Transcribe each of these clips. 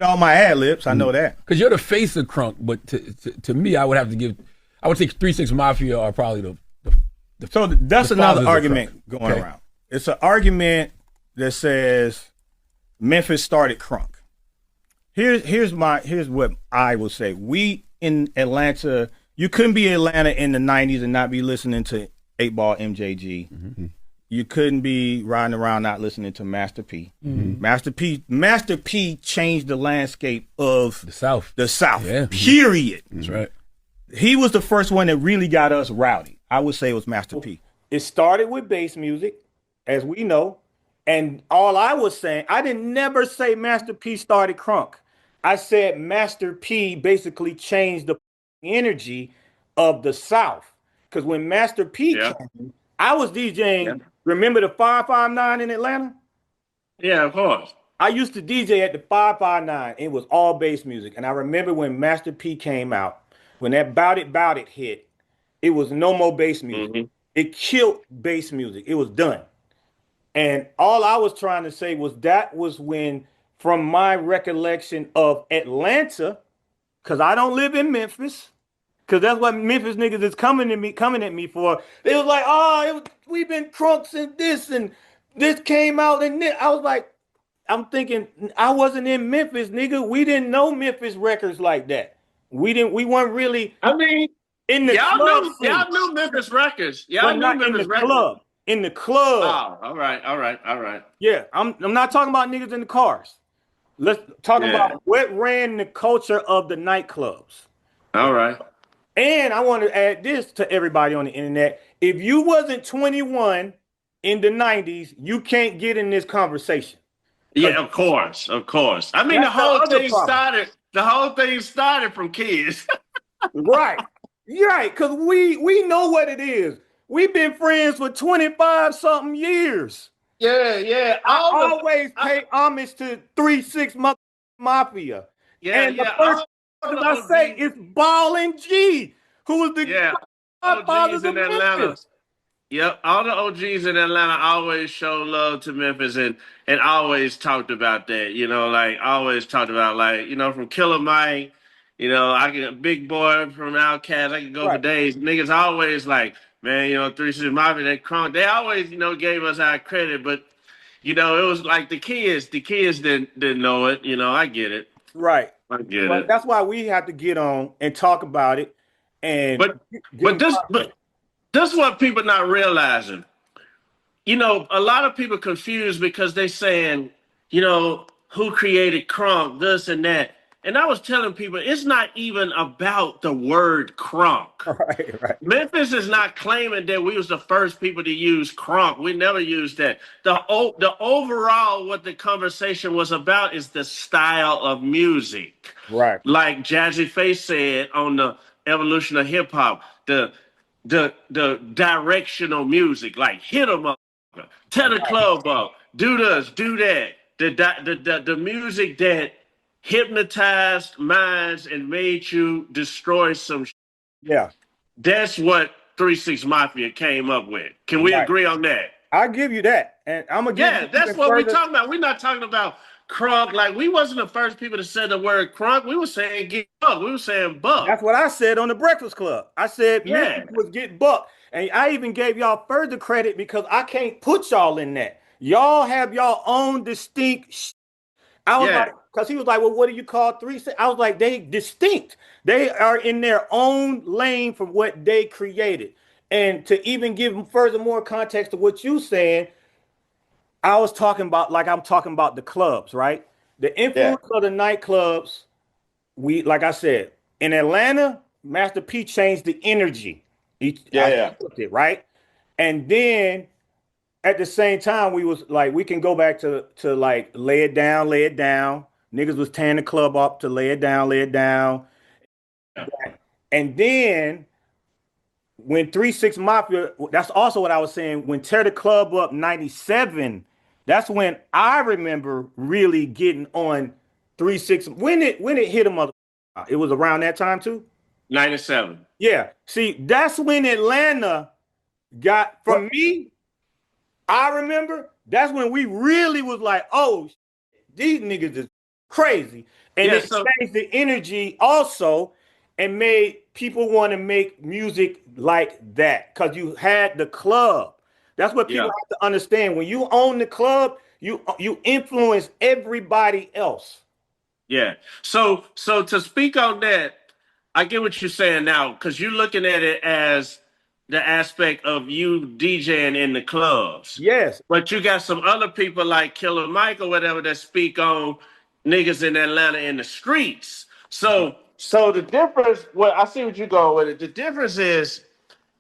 All my ad libs, I know that. Because you're the face of Crunk, but to me, I would say 3 6 Mafia are probably the So that's another argument going okay. around. It's an argument that says Memphis started Crunk. Here's what I will say. We in Atlanta, you couldn't be in Atlanta in the 90s and not be listening to 8 Ball MJG. Mm-hmm. You couldn't be riding around not listening to Master P. Mm-hmm. Master P changed the landscape of the South. Yeah. Period. That's right. He was the first one that really got us rowdy. I would say it was Master P. It started with bass music, as we know. And all I was saying, I didn't never say Master P started Crunk. I said Master P basically changed the energy of the South. Because when Master P came, I was DJing. Yeah. Remember the 559 in Atlanta? Yeah, of course. I used to DJ at the 559. It was all bass music. And I remember when Master P came out, when that Bout It hit, it was no more bass music. Mm-hmm. It killed bass music. It was done. And all I was trying to say was that was when, from my recollection of Atlanta, because I don't live in Memphis, because that's what Memphis niggas is coming at me for. They was like, we've been crunks and this came out and this. I was like, I'm thinking, I wasn't in Memphis, nigga. We didn't know Memphis records like that. We weren't really. I mean, in the y'all knew Memphis records. Y'all knew Memphis records. In the club. Oh, all right. Yeah, I'm not talking about niggas in the cars. Let's talk about what ran the culture of the nightclubs. All right. And I want to add this to everybody on the internet. If you wasn't 21 in the 90s, you can't get in this conversation. Yeah, of course. I mean, the whole thing started from kids. Right. Because we know what it is. We've been friends for 25 something years. Yeah. I always pay homage to 3 6 Mafia. Yeah, and the first I say it's Ball and G, who was the godfathers of Memphis. Yep, all the OGs in Atlanta always show love to Memphis and always talked about that. You know, like always talked about from Killer Mike. You know, I can Big Boy from Outkast. I can go for days. Niggas always like, man, 3 6 Mafia, that Crunk. They always, gave us our credit, but it was like the kids didn't know it. I get it. Right. I get it. That's why we have to get on and talk about it. And but this is what people not realizing. A lot of people confused because they saying, who created Crunk, this and that. And I was telling people, it's not even about the word crunk. Right. Memphis is not claiming that we was the first people to use crunk. We never used that. The overall, what the conversation was about is the style of music. Right. Like Jazzy Face said on the Evolution of Hip Hop, the directional music, like hit 'em up, tear the club up, do this, do that. The music that hypnotized minds and made you destroy some shit. Yeah. That's what 3 6 Mafia came up with. Can we agree on that? I'll give you that. And I'm going to give you that's what we're talking about. We're not talking about crunk. Like, we wasn't the first people to say the word crunk. We were saying get buck. We were saying buck. That's what I said on the Breakfast Club. I said Memphis was get buck. And I even gave y'all further credit because I can't put y'all in that. Y'all have y'all own distinct I was like, because he was like, well, what do you call 3 6? I was like, they distinct. They are in their own lane from what they created. And to even give them further more context to what you saying, I was talking about, like I'm talking about the clubs, right? The influence of the nightclubs, like I said, in Atlanta, Master P changed the energy. It, right? And then at the same time, we was like, we can go back to like lay it down. Niggas was tearing the club up to lay it down. Yeah. And then when 3 6 Mafia, that's also what I was saying. When Tear the Club Up 97, that's when I remember really getting on 3 6. When it hit a mother, it was around that time too. 97. Yeah. See, that's when Atlanta got from me. I remember that's when we really was like, oh, these niggas is crazy. And Yeah, it so changed the energy also and made people want to make music like that because you had the club. That's what people yeah. have to understand. When you own the club, you influence everybody else. Yeah. So to speak on that, I get what you're saying now because you're looking at it as the aspect of you DJing in the clubs. Yes. But you got some other people like Killer Mike or whatever that speak on niggas in Atlanta in the streets. So the difference, well, I see what you're going with it. The difference is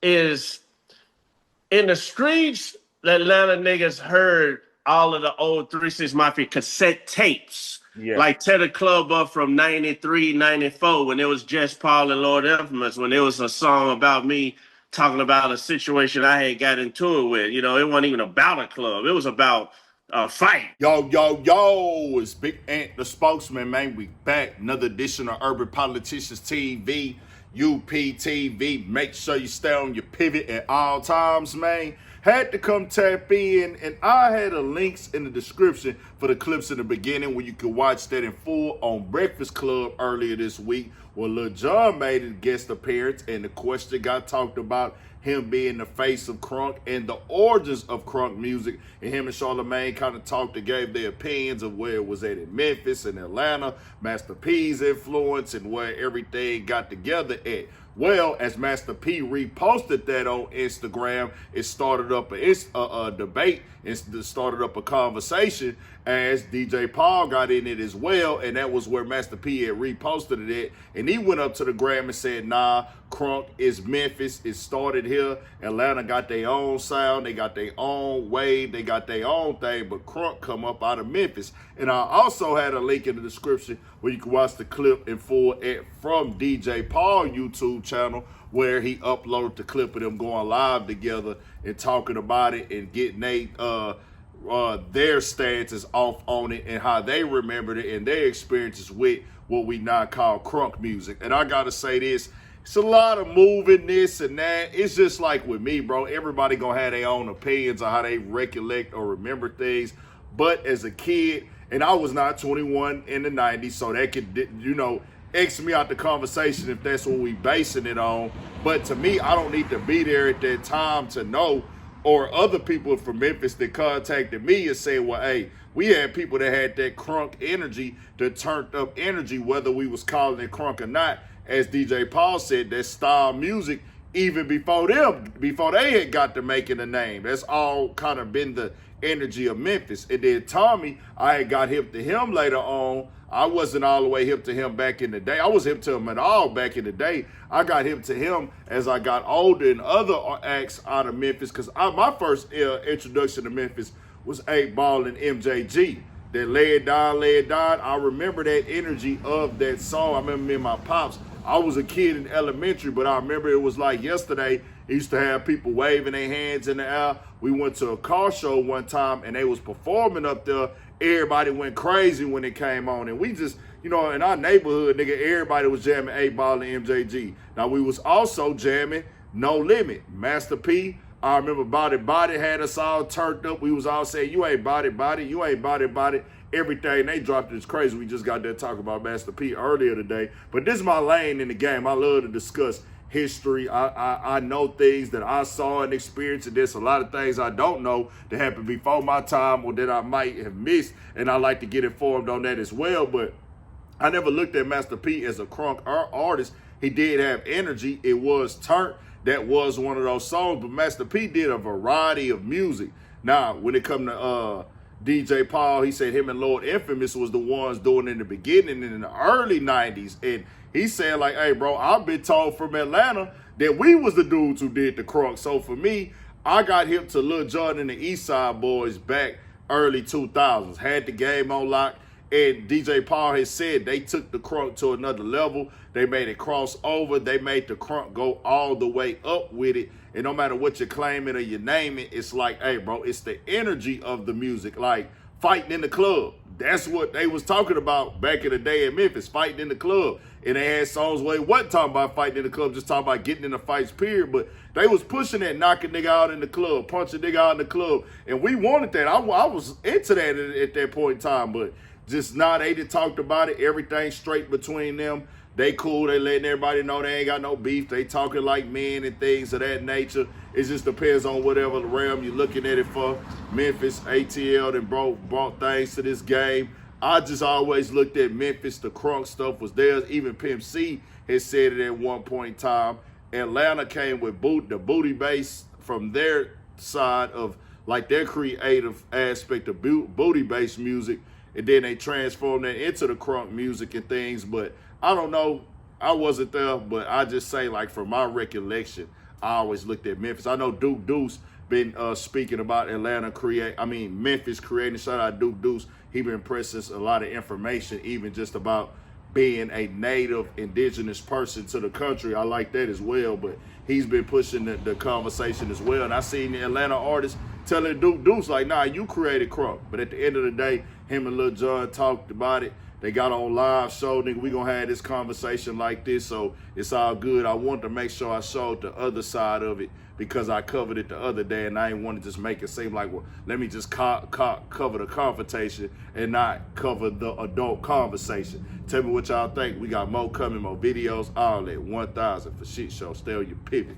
in the streets, the Atlanta niggas heard all of the old 3 6 Mafia cassette tapes. Yeah. Like Tear the Club Up from 93, 94, when it was just Paul and Lord Infamous, when it was a song about me talking about a situation I had got into it with. You know, it wasn't even about a club. It was about a fight. Yo, it's Big Ant, the spokesman, man. We back. Another edition of Urban Politicians TV, UPTV. Make sure you stay on your pivot at all times, man. Had to come tap in, and I had the links in the description for the clips in the beginning where you can watch that in full on Breakfast Club earlier this week, where Lil Jon made a guest appearance, and the question got talked about him being the face of Crunk and the origins of Crunk music. And him and Charlamagne kind of talked and gave their opinions of where it was at in Memphis and Atlanta, Master P's influence, and where everything got together at. Well, as Master P reposted that on Instagram, it started up a debate. It started up a conversation as DJ Paul got in it as well. And that was where Master P had reposted it at. And he went up to the gram and said, nah, Crunk is Memphis. It started here. Atlanta got their own sound. They got their own wave. They got their own thing. But Crunk come up out of Memphis. And I also had a link in the description where you can watch the clip in full from DJ Paul YouTube channel, where he uploaded the clip of them going live together and talking about it and getting their stances off on it and how they remembered it and their experiences with what we now call Crunk music. And I gotta say this, it's a lot of moving this and that. It's just like with me, bro. Everybody gonna have their own opinions on how they recollect or remember things. But as a kid, and I was not 21 in the 90s, so that could, X me out the conversation if that's what we basing it on. But to me, I don't need to be there at that time to know, or other people from Memphis that contacted me and say, well, hey, we had people that had that Crunk energy, the turned up energy, whether we was calling it Crunk or not. As DJ Paul said, that style music, even before they had got to making a name. That's all kind of been the energy of Memphis. And then Tommy, I had got hip to him later on. I wasn't all the way hip to him back in the day. I was hip to him at all back in the day. I got hip to him as I got older and other acts out of Memphis, because my first introduction to Memphis was 8 Ball and MJG. That Lay It Down, Lay It Down. I remember that energy of that song. I remember me and my pops. I was a kid in elementary, but I remember it was like yesterday. He used to have people waving their hands in the air. We went to a car show one time, and they was performing up there. Everybody went crazy when it came on. And we just, in our neighborhood, nigga, everybody was jamming 8 Ball and MJG. Now, we was also jamming No Limit. Master P, I remember Body had us all turned up. We was all saying, you ain't Body, you ain't Body. Everything they dropped is crazy. We just got there talking about Master P earlier today. But this is my lane in the game. I love to discuss history. I know things that I saw and experienced, and there's a lot of things I don't know that happened before my time or that I might have missed, and I like to get informed on that as well. But I never looked at Master P as a Crunk artist. He did have energy. It was Turnt. That was one of those songs, but Master P did a variety of music. Now, when it come to DJ Paul, he said him and Lord Infamous was the ones doing it in the beginning in the early 90s. And he said, like, hey, bro, I've been told from Atlanta that we was the dudes who did the Crunk. So for me, I got hip to Lil Jon and the East Side Boys back early 2000s. Had the game on lock. And DJ Paul has said they took the Crunk to another level. They made it cross over. They made the Crunk go all the way up with it. And no matter what you claim it or you name it, it's like, hey, bro, it's the energy of the music. Like fighting in the club. That's what they was talking about back in the day in Memphis, fighting in the club. And they had songs where they wasn't talking about fighting in the club, just talking about getting in the fights, period. But they was pushing that, knocking nigga out in the club, punching nigga out in the club. And we wanted that. I was into that at that point in time. But just nah, they done talked about it. Everything straight between them. They cool. They letting everybody know they ain't got no beef. They talking like men and things of that nature. It just depends on whatever realm you're looking at it for. Memphis, ATL, then brought things to this game. I just always looked at Memphis. The Crunk stuff was there. Even Pimp C had said it at one point in time. Atlanta came with the booty bass from their side of like their creative aspect of booty bass music, and then they transformed that into the crunk music and things. But I don't know, I wasn't there, but I just say, like, from my recollection, I always looked at Memphis. I know Duke Deuce been speaking about Memphis creating. Shout out Duke Deuce. He been pressing a lot of information, even just about being a native indigenous person to the country. I like that as well, but he's been pushing the conversation as well. And I seen the Atlanta artists telling Duke Deuce, like, nah, you created Crunk. But at the end of the day, him and Lil Jon talked about it. They got on live show, nigga, we gonna have this conversation like this, so it's all good. I wanted to make sure I showed the other side of it because I covered it the other day, and I didn't want to just make it seem like, well, let me just cover the confrontation and not cover the adult conversation. Tell me what y'all think. We got more coming, more videos, all that. 1,000 for shit show. Stay on your pivot.